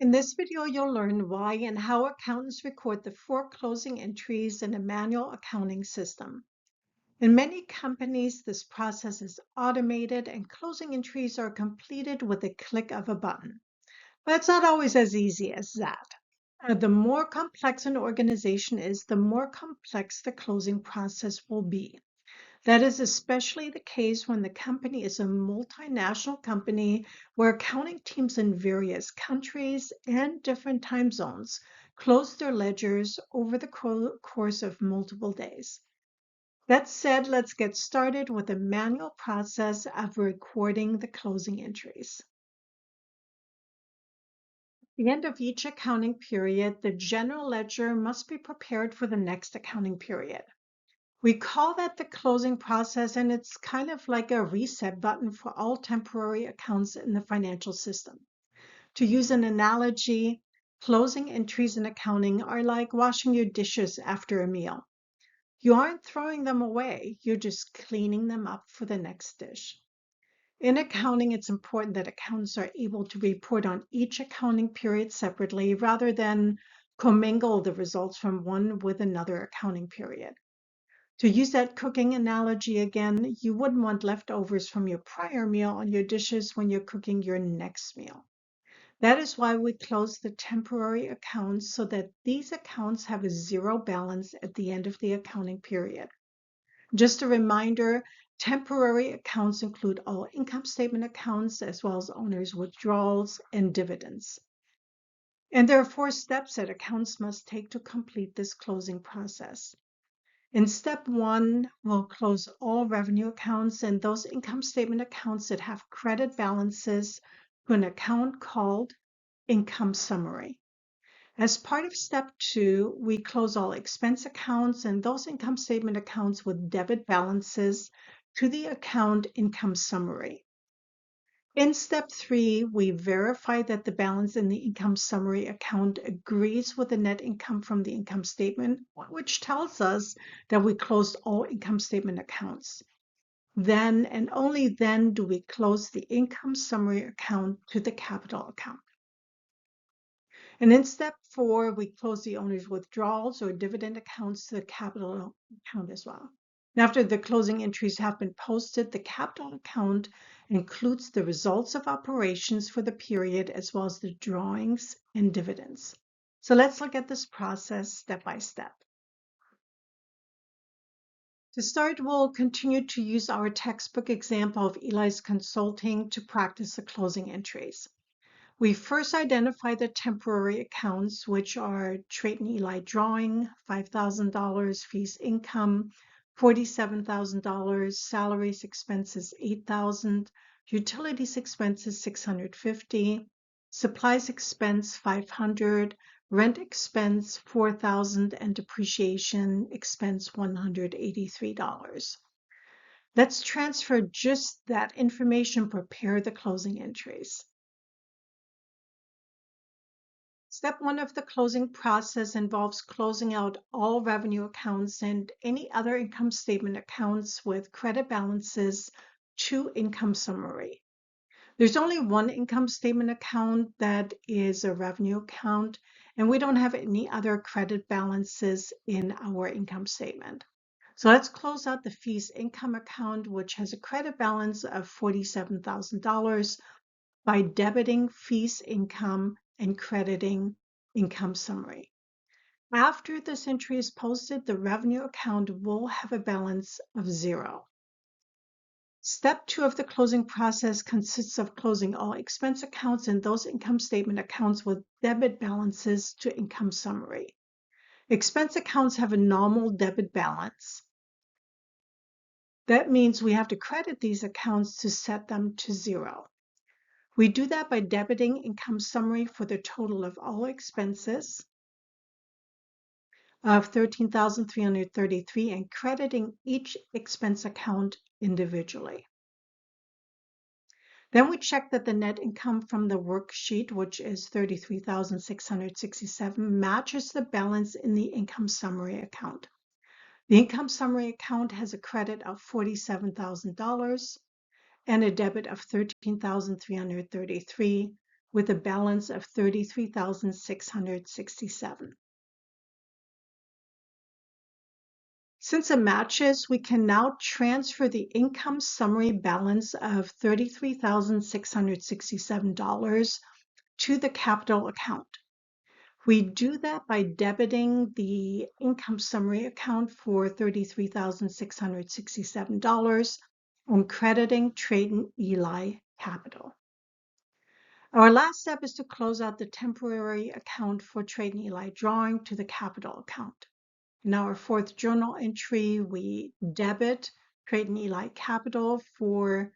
In this video, you'll learn why and how accountants record the 4 closing entries in a manual accounting system. In many companies, this process is automated and closing entries are completed with a click of a button. But it's not always as easy as that. The more complex an organization is, the more complex the closing process will be. That is especially the case when the company is a multinational company where accounting teams in various countries and different time zones close their ledgers over the course of multiple days. That said, let's get started with a manual process of recording the closing entries. At the end of each accounting period, the general ledger must be prepared for the next accounting period. We call that the closing process, and it's kind of like a reset button for all temporary accounts in the financial system. To use an analogy, closing entries in accounting are like washing your dishes after a meal. You aren't throwing them away, you're just cleaning them up for the next dish. In accounting, it's important that accountants are able to report on each accounting period separately rather than commingle the results from one with another accounting period. To use that cooking analogy again, you wouldn't want leftovers from your prior meal on your dishes when you're cooking your next meal. That is why we close the temporary accounts so that these accounts have a zero balance at the end of the accounting period. Just a reminder, temporary accounts include all income statement accounts as well as owners' withdrawals and dividends. And there are 4 steps that accounts must take to complete this closing process. In step 1, we'll close all revenue accounts and those income statement accounts that have credit balances to an account called income summary. As part of step 2, we close all expense accounts and those income statement accounts with debit balances to the account income summary. In step 3, we verify that the balance in the income summary account agrees with the net income from the income statement, which tells us that we closed all income statement accounts. Then and only then do we close the income summary account to the capital account. And in step 4, we close the owner's withdrawals or dividend accounts to the capital account as well. And after the closing entries have been posted, the capital account includes the results of operations for the period as well as the drawings and dividends. So let's look at this process step by step. To start, we'll continue to use our textbook example of Eli's Consulting to practice the closing entries. We first identify the temporary accounts, which are Trayton Eli drawing, $5,000, fees income, $47,000, salaries expenses $8,000, utilities expenses $650, supplies expense $500, rent expense $4,000, and depreciation expense $183. Let's transfer just that information, prepare the closing entries. Step 1 of the closing process involves closing out all revenue accounts and any other income statement accounts with credit balances to income summary. There's only one income statement account that is a revenue account, and we don't have any other credit balances in our income statement. So let's close out the fees income account, which has a credit balance of $47,000 by debiting fees income and crediting income summary. After this entry is posted, the revenue account will have a balance of 0. Step 2 of the closing process consists of closing all expense accounts and those income statement accounts with debit balances to income summary. Expense accounts have a normal debit balance. That means we have to credit these accounts to set them to 0. We do that by debiting income summary for the total of all expenses of $13,333 and crediting each expense account individually. Then we check that the net income from the worksheet, which is $33,667, matches the balance in the income summary account. The income summary account has a credit of $47,000 and a debit of $13,333, with a balance of $33,667. Since it matches, we can now transfer the income summary balance of $33,667 to the capital account. We do that by debiting the income summary account for $33,667 and crediting Trayton Eli Capital. Our last step is to close out the temporary account for Trayton Eli drawing to the capital account. In our fourth journal entry, we debit Trayton Eli Capital for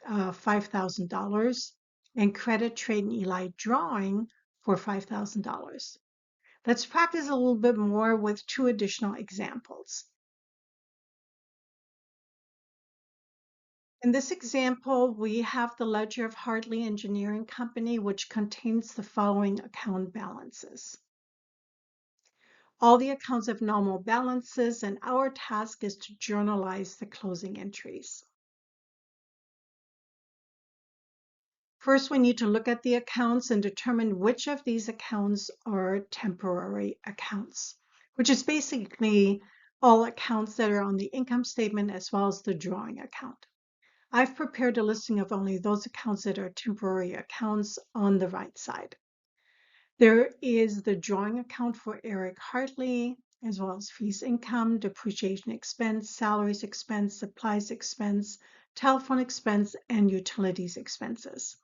$5,000 and credit Trayton Eli Drawing for $5,000. Let's practice a little bit more with two additional examples. In this example, we have the ledger of Hartley Engineering Company, which contains the following account balances. All the accounts have normal balances, and our task is to journalize the closing entries. First, we need to look at the accounts and determine which of these accounts are temporary accounts, which is basically all accounts that are on the income statement as well as the drawing account. I've prepared a listing of only those accounts that are temporary accounts on the right side. There is the drawing account for Eric Hartley, as well as fees income, depreciation expense, salaries expense, supplies expense, telephone expense, and utilities expenses.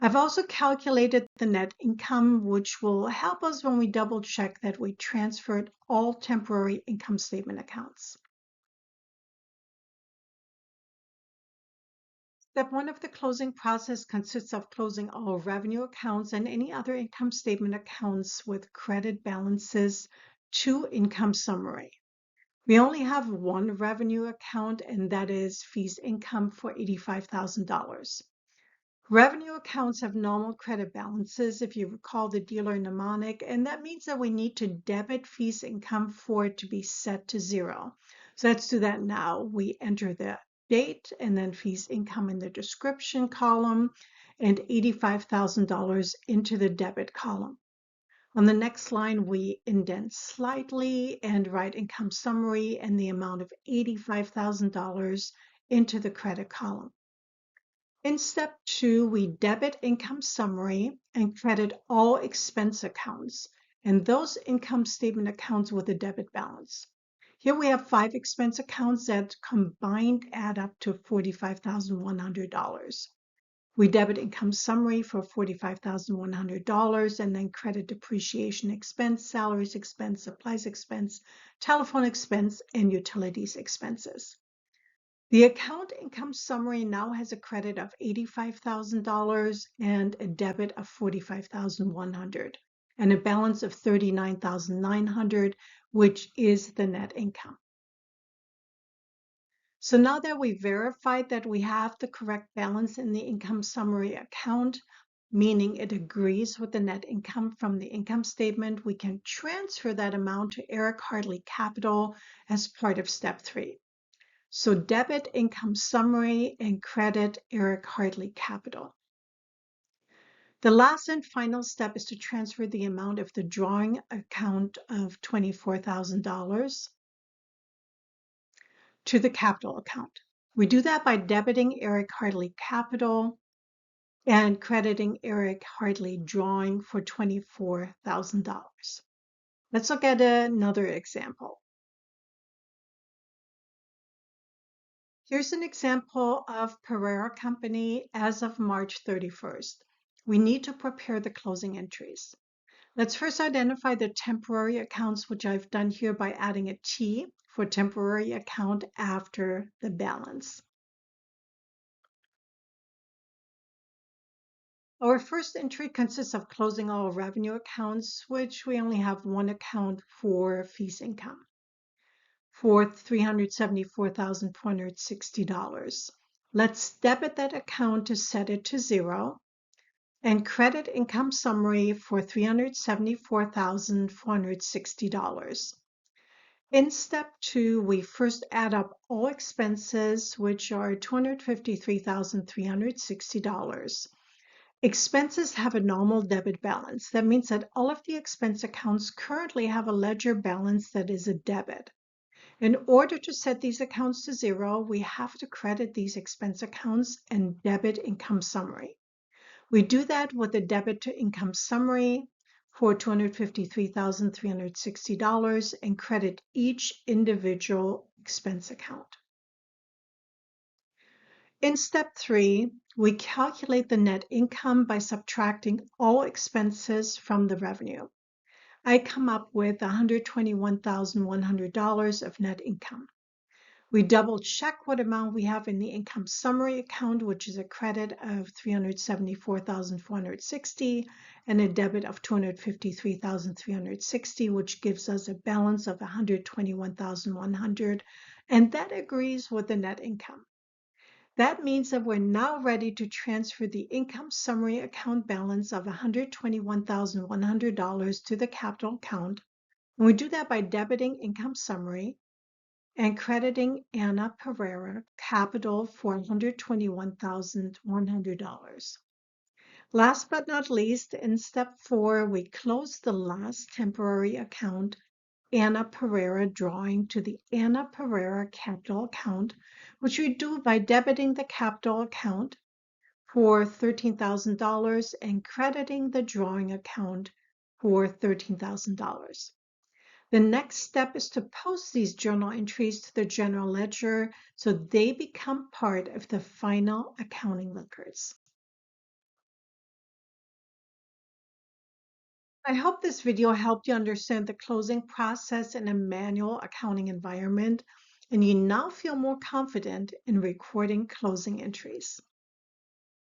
I've also calculated the net income, which will help us when we double check that we transferred all temporary income statement accounts. Step one of the closing process consists of closing all revenue accounts and any other income statement accounts with credit balances to income summary. We only have one revenue account, and that is fees income for $85,000. Revenue accounts have normal credit balances, if you recall the dealer mnemonic, and that means that we need to debit fees income for it to be set to zero. So let's do that now. We enter the date and then fees income in the description column and $85,000 into the debit column. On the next line, we indent slightly and write income summary and the amount of $85,000 into the credit column. In step two, we debit income summary and credit all expense accounts and those income statement accounts with a debit balance. Here we have 5 expense accounts that combined add up to $45,100. We debit income summary for $45,100 and then credit depreciation expense, salaries expense, supplies expense, telephone expense, and utilities expenses. The account income summary now has a credit of $85,000 and a debit of $45,100 and a balance of $39,900, which is the net income. So now that we verified that we have the correct balance in the income summary account, meaning it agrees with the net income from the income statement, we can transfer that amount to Eric Hartley Capital as part of step 3. So debit income summary and credit Eric Hartley Capital. The last and final step is to transfer the amount of the drawing account of $24,000 to the capital account. We do that by debiting Eric Hartley Capital and crediting Eric Hartley Drawing for $24,000. Let's look at another example. Here's an example of Pereira Company as of March 31st. We need to prepare the closing entries. Let's first identify the temporary accounts, which I've done here by adding a T for temporary account after the balance. Our first entry consists of closing all revenue accounts, which we only have one account for fees income for $374,460. Let's debit that account to set it to zero and credit income summary for $374,460. In step 2, we first add up all expenses, which are $253,360, Expenses have a normal debit balance. That means that all of the expense accounts currently have a ledger balance that is a debit. In order to set these accounts to zero, we have to credit these expense accounts and debit income summary. We do that with a debit to income summary for $253,360 and credit each individual expense account. In step 3, we calculate the net income by subtracting all expenses from the revenue. I come up with $121,100 of net income. We double check what amount we have in the income summary account, which is a credit of $374,460 and a debit of $253,360, which gives us a balance of $121,100, and that agrees with the net income. That means that we're now ready to transfer the income summary account balance of $121,100 to the capital account. And we do that by debiting income summary and crediting Anna Pereira capital for $121,100. Last but not least, in step 4, we close the last temporary account, Anna Pereira, drawing to the Anna Pereira capital account, which we do by debiting the capital account for $13,000 and crediting the drawing account for $13,000. The next step is to post these journal entries to the general ledger so they become part of the final accounting records. I hope this video helped you understand the closing process in a manual accounting environment, and you now feel more confident in recording closing entries.